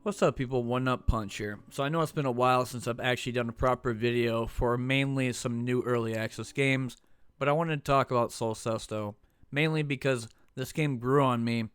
What's up, people? One Up Punch here. So I know it's been a while since I've actually done a proper video for mainly some new early access games, but I wanted to talk about Sol Cesto, mainly because this game grew on me,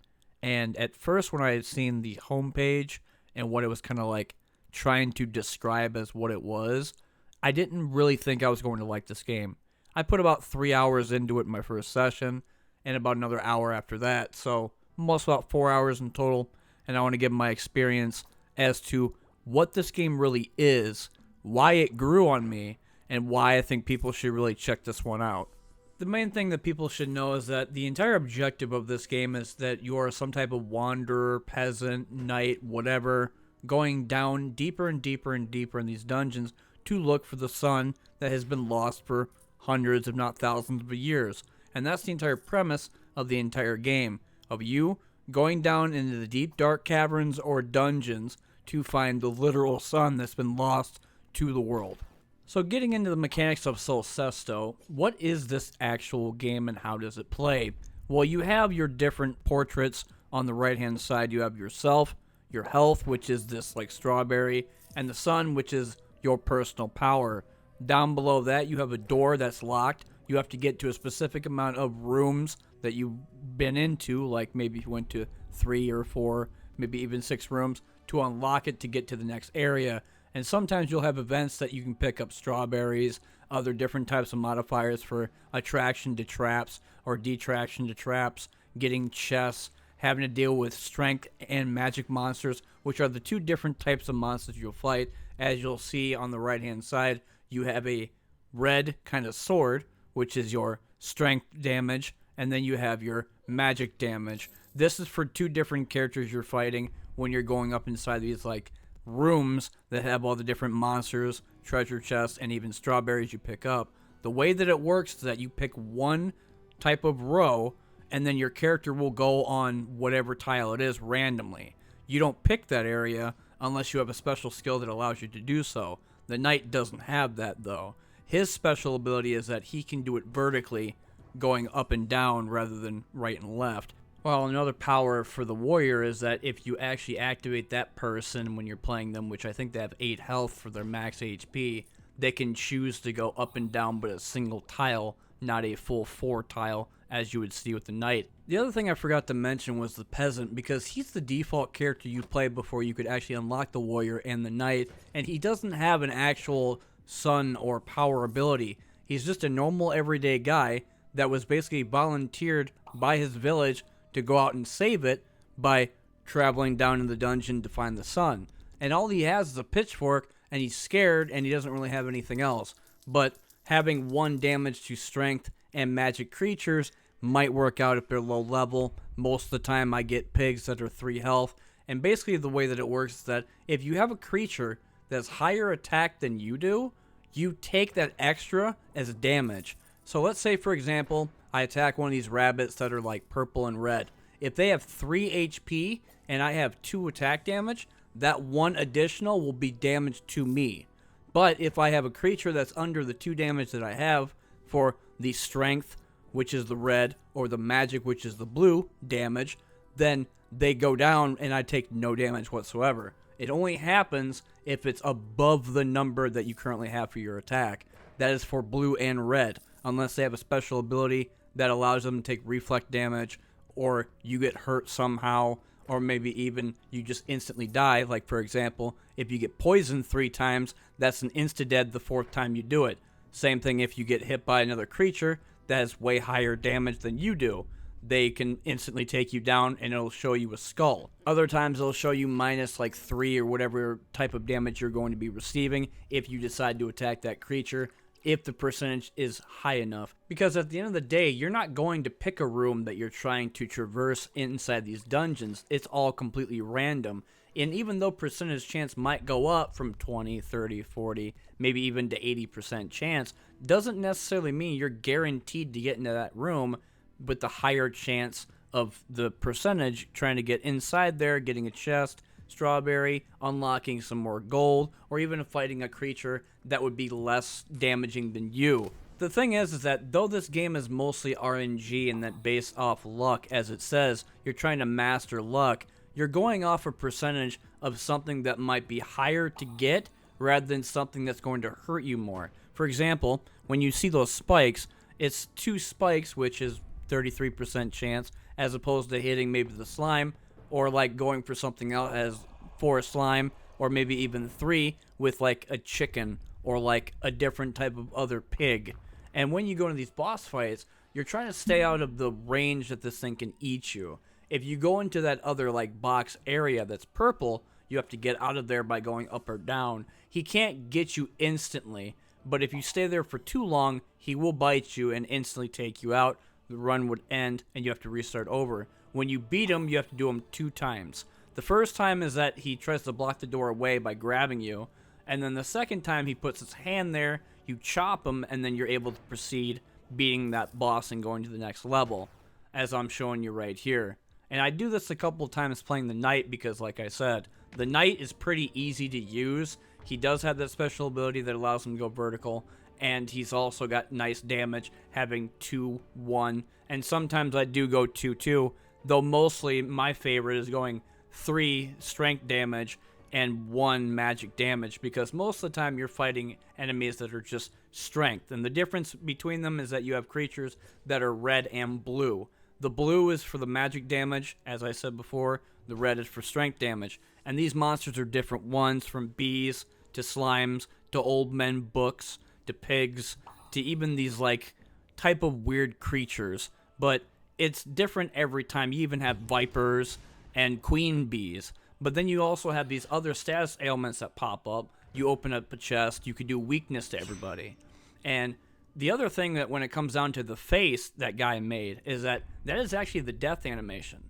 and at first when I had seen the homepage and what it was kind of like trying to describe as what it was, I didn't really think I was going to like this game. I put about 3 hours into it in my first session, and about another hour after that, so almost about 4 hours in total, and I want to give my experience as to what this game really is, why it grew on me, and why I think people should really check this one out. The main thing that people should know is that the entire objective of this game is that you are some type of wanderer, peasant, knight, whatever, going down deeper and deeper and deeper in these dungeons to look for the sun that has been lost for hundreds, if not thousands of years. And that's the entire premise of the entire game, of you going down into the deep dark caverns or dungeons to find the literal sun that's been lost to the world. So getting into the mechanics of Sol Cesto, what is this actual game and how does it play? Well, you have your different portraits on the right hand side. You have yourself, your health, which is this like strawberry, and the sun, which is your personal power. Down below that, you have a door that's locked. You have to get to a specific amount of rooms that you've been into, like maybe you went to 3 or 4, maybe even 6 rooms, to unlock it to get to the next area. And sometimes you'll have events that you can pick up strawberries, other different types of modifiers for attraction to traps or detraction to traps, getting chests, having to deal with strength and magic monsters, which are the two different types of monsters you'll fight. As you'll see on the right hand side, you have a red kind of sword, which is your strength damage, and then you have your magic damage. This is for two different characters you're fighting when you're going up inside these like rooms that have all the different monsters, treasure chests, and even strawberries you pick up. The way that it works is that you pick one type of row, and then your character will go on whatever tile it is randomly. You don't pick that area unless you have a special skill that allows you to do so. The knight doesn't have that though. His special ability is that he can do it vertically, going up and down rather than right and left. Well, another power for the warrior is that if you actually activate that person when you're playing them, which I think they have 8 health for their max HP, they can choose to go up and down but a single tile, not a full 4 tile as you would see with the knight. The other thing I forgot to mention was the peasant, because he's the default character you play before you could actually unlock the warrior and the knight, and he doesn't have an actual sun or power ability. He's just a normal everyday guy that was basically volunteered by his village to go out and save it by traveling down in the dungeon to find the sun. And all he has is a pitchfork, and he's scared, and he doesn't really have anything else. But having 1 damage to strength and magic creatures might work out if they're low level. Most of the time I get pigs that are 3 health. And basically the way that it works is that if you have a creature that's higher attack than you do, you take that extra as damage. So let's say, for example, I attack one of these rabbits that are like purple and red. If they have 3 HP and I have 2 attack damage, that 1 additional will be damage to me. But if I have a creature that's under the 2 damage that I have for the strength, which is the red, or the magic, which is the blue damage, then they go down and I take no damage whatsoever. It only happens if it's above the number that you currently have for your attack. That is for blue and red, unless they have a special ability that allows them to take reflect damage, or you get hurt somehow, or maybe even you just instantly die. Like, for example, if you get poisoned 3 times, that's an insta-dead the 4th time you do it. Same thing if you get hit by another creature that has way higher damage than you do. They can instantly take you down and it'll show you a skull. Other times it'll show you minus like 3 or whatever type of damage you're going to be receiving if you decide to attack that creature, if the percentage is high enough. Because at the end of the day, you're not going to pick a room that you're trying to traverse inside these dungeons. It's all completely random. And even though percentage chance might go up from 20, 30, 40, maybe even to 80% chance, doesn't necessarily mean you're guaranteed to get into that room with the higher chance of the percentage trying to get inside there, getting a chest, strawberry, unlocking some more gold, or even fighting a creature that would be less damaging than you. The thing is that though this game is mostly RNG and that based off luck, as it says, you're trying to master luck, you're going off a percentage of something that might be higher to get rather than something that's going to hurt you more. For example, when you see those spikes, it's 2 spikes, which is 33% chance, as opposed to hitting maybe the slime, or like going for something else as 4 slime, or maybe even 3 with like a chicken, or like a different type of other pig. And when you go into these boss fights, you're trying to stay out of the range that this thing can eat you. If you go into that other like box area that's purple, you have to get out of there by going up or down. He can't get you instantly, but if you stay there for too long, he will bite you and instantly take you out. The run would end and you have to restart over. When you beat him, you have to do him 2 times. The first time is that he tries to block the door away by grabbing you, and then the second time he puts his hand there, you chop him, and then you're able to proceed beating that boss and going to the next level, as I'm showing you right here. And I do this a couple times playing the knight because, like I said, the knight is pretty easy to use. He does have that special ability that allows him to go vertical, and he's also got nice damage, having 2-1, and sometimes I do go 2-2, though mostly my favorite is going 3 strength damage and 1 magic damage, because most of the time you're fighting enemies that are just strength, and the difference between them is that you have creatures that are red and blue. The blue is for the magic damage, as I said before. The red is for strength damage. And these monsters are different ones, from bees to slimes to old men books to pigs to even these like type of weird creatures. But it's different every time. You even have vipers and queen bees. But then you also have these other status ailments that pop up. You open up a chest, you could do weakness to everybody. And the other thing that when it comes down to the face that guy made is that is actually the death animation.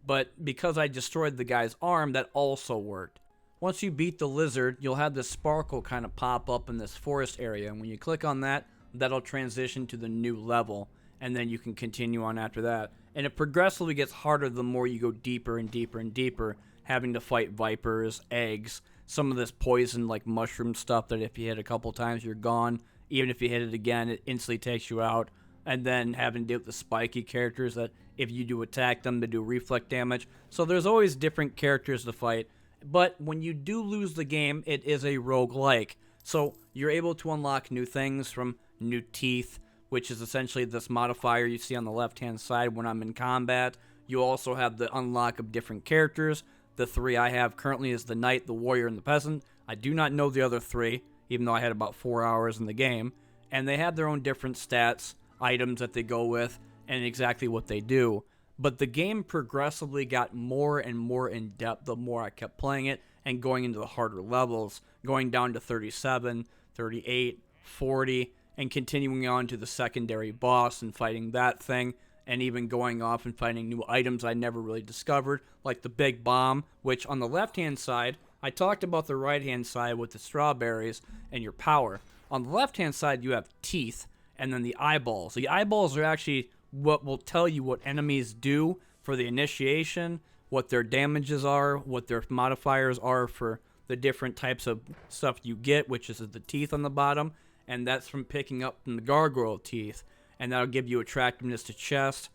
But because I destroyed the guy's arm, that also worked. Once you beat the lizard, you'll have this sparkle kind of pop up in this forest area. And when you click on that, that'll transition to the new level. And then you can continue on after that. And it progressively gets harder the more you go deeper and deeper and deeper, having to fight vipers, eggs, some of this poison like mushroom stuff that if you hit a couple times, you're gone. Even if you hit it again, it instantly takes you out. And then having to deal with the spiky characters that if you do attack them, they do reflect damage. So there's always different characters to fight. But when you do lose the game, it is a roguelike. So you're able to unlock new things, from new teeth, which is essentially this modifier you see on the left-hand side when I'm in combat. You also have the unlock of different characters. The 3 I have currently is the knight, the warrior, and the peasant. I do not know the other 3, even though I had about 4 hours in the game. And they have their own different stats, items that they go with, and exactly what they do. But the game progressively got more and more in depth the more I kept playing it and going into the harder levels, going down to 37, 38, 40, and continuing on to the secondary boss and fighting that thing, and even going off and finding new items I never really discovered, like the big bomb, which on the left-hand side, I talked about the right-hand side with the strawberries and your power. On the left-hand side, you have teeth, and then the eyeballs. The eyeballs are actually what will tell you what enemies do for the initiation, what their damages are, what their modifiers are for the different types of stuff you get, which is the teeth on the bottom, and that's from picking up from the gargoyle teeth. And that'll give you attractiveness to chest,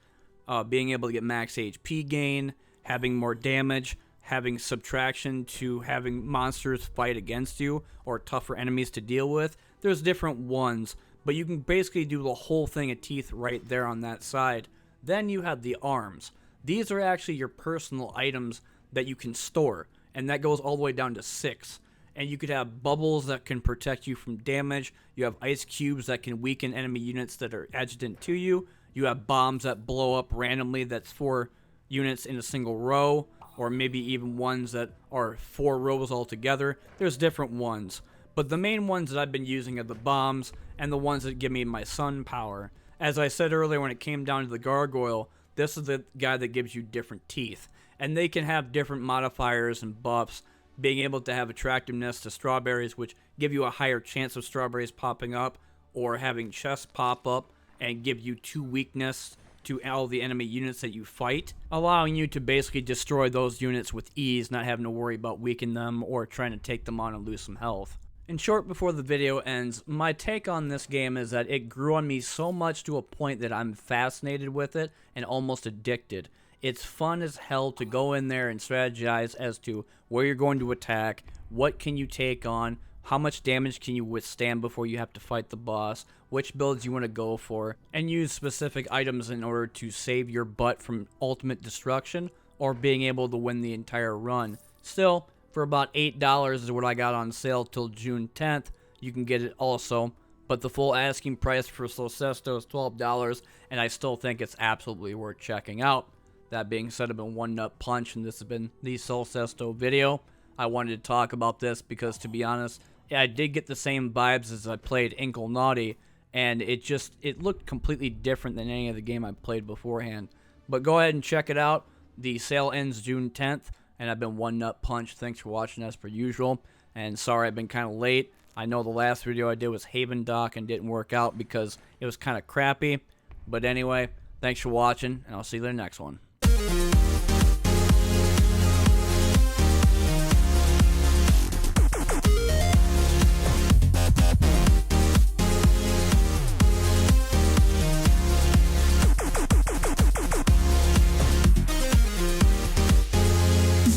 being able to get max HP gain, having more damage, having subtraction to having monsters fight against you, or tougher enemies to deal with. There's different ones, but you can basically do the whole thing of teeth right there on that side. Then you have the arms. These are actually your personal items that you can store, and that goes all the way down to 6. And you could have bubbles that can protect you from damage. You have ice cubes that can weaken enemy units that are adjacent to you. You have bombs that blow up randomly, that's 4 units in a single row, or maybe even ones that are 4 rows altogether. There's different ones. But the main ones that I've been using are the bombs and the ones that give me my sun power. As I said earlier, when it came down to the gargoyle, this is the guy that gives you different teeth. And they can have different modifiers and buffs, being able to have attractiveness to strawberries, which give you a higher chance of strawberries popping up, or having chests pop up and give you 2 weakness to all the enemy units that you fight, allowing you to basically destroy those units with ease, not having to worry about weakening them or trying to take them on and lose some health. In short, before the video ends, my take on this game is that it grew on me so much to a point that I'm fascinated with it and almost addicted. It's fun as hell to go in there and strategize as to where you're going to attack, what can you take on, how much damage can you withstand before you have to fight the boss, which builds you want to go for, and use specific items in order to save your butt from ultimate destruction or being able to win the entire run. Still, for about $8 is what I got on sale till June 10th. You can get it also, but the full asking price for Sol Cesto is $12, and I still think it's absolutely worth checking out. That being said, I've been One Nut Punch, and this has been the Sol Cesto video. I wanted to talk about this because, to be honest, I did get the same vibes as I played Inkle Naughty, and it looked completely different than any of the game I played beforehand. But go ahead and check it out. The sale ends June 10th, and I've been One Nut Punch. Thanks for watching as per usual, and sorry I've been kind of late. I know the last video I did was Haven Dock and didn't work out because it was kind of crappy. But anyway, thanks for watching, and I'll see you in the next one.